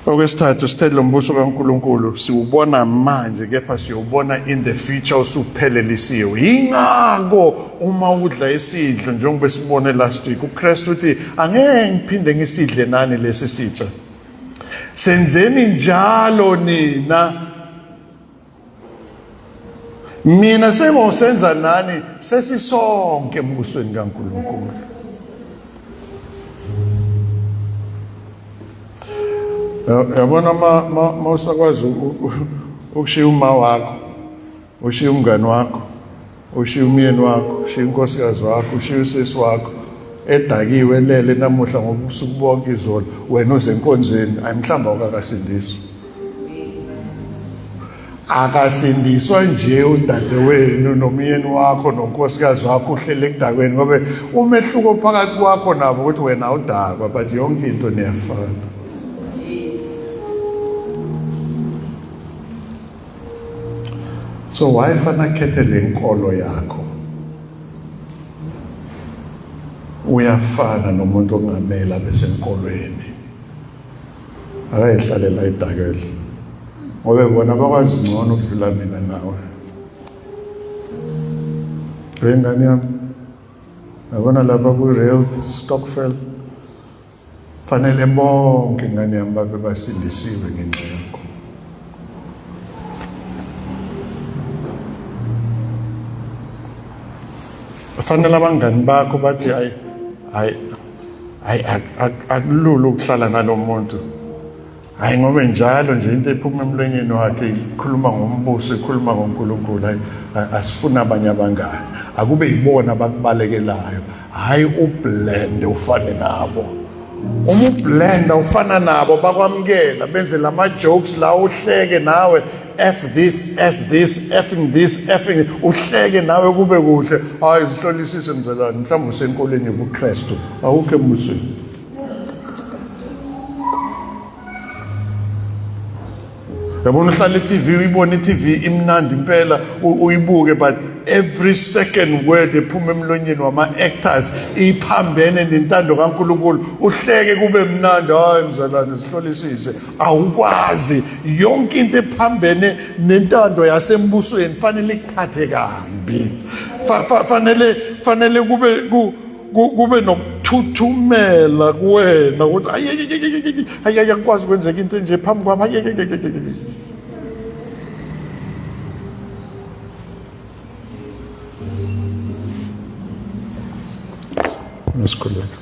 Okwesithathu sithele umbuso kaNkuluNkulu siubona manje kepha siyobona in the future usuphelelisiwe. Yingakho uma udla isidlo njengoba sibone last week uKristu uthi angeke ngiphinde ngisidle nani lesi sitsha. Senzeni njalo nina mina sengosenza nani sesisonke embusweni kaNkuluNkulu. Yabona ma usakwazi ukushiya uma wakho, ushiya umngane wakho, ushiya umyeni wakho, ushiya unkosikazi wakho, ushiya usisi wakho edakiwe lele namuhla ngobusuku bonke izolo wena uzenkonzweni ayimhlamba akasindiswa. Akasindiswa nje udadewenu nomyeni wakho nonkosikazi wakho uhlele ekudakweni ngoba umehluko phakathi kwakho nabo ukuthi wena awudakwa but yonke into niyafana. So why fana khethele inkolo yakho? Uyafana nomuntu ongamela besenkolweni. Akayihlalela idakela. Ngoba bona bakwazi ngcono ukudlula mina nawe. Ngani yami? Yabona lapha ku Real Stockfell. Fanele bonke ngani yami babe basindisiwe ngenxa yakho. Fanele abangani bakho bathi akulula ukuhlala nalomuntu. Hayi ngoba njalo nje into ephuma emlonyeni wakhe ikhuluma ngombuso ikhuluma ngoNkulunkulu asifuna abanye abangani akube yibona abakubalekelayo hayi ublend ufane nabo uma ublend ufana nabo bakwamkela benze lama jokes la uhleke nawe f this s this effing this effing uhleke nawe kube kuhle hayi sihlolisise mzalwane mhlawumbe usenkoleni yobuKristu awukho embusweni. Yabona uhlala iTV uyibona iTV imnandi impela uyibuke but every second word ephuma emlonyeni wama actors iphambene nentando kaNkuluNkulu uhleke kube mnandi hayi mzalwane sihlolisise awukwazi yonke into ephambene nentando yasembusweni fanele ikuphathe kambi fanele kube nokuthuthumela kuwena ukuthi ayakwazi kwenzeka into nje phambi kwami Nesikhuleka.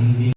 ngibe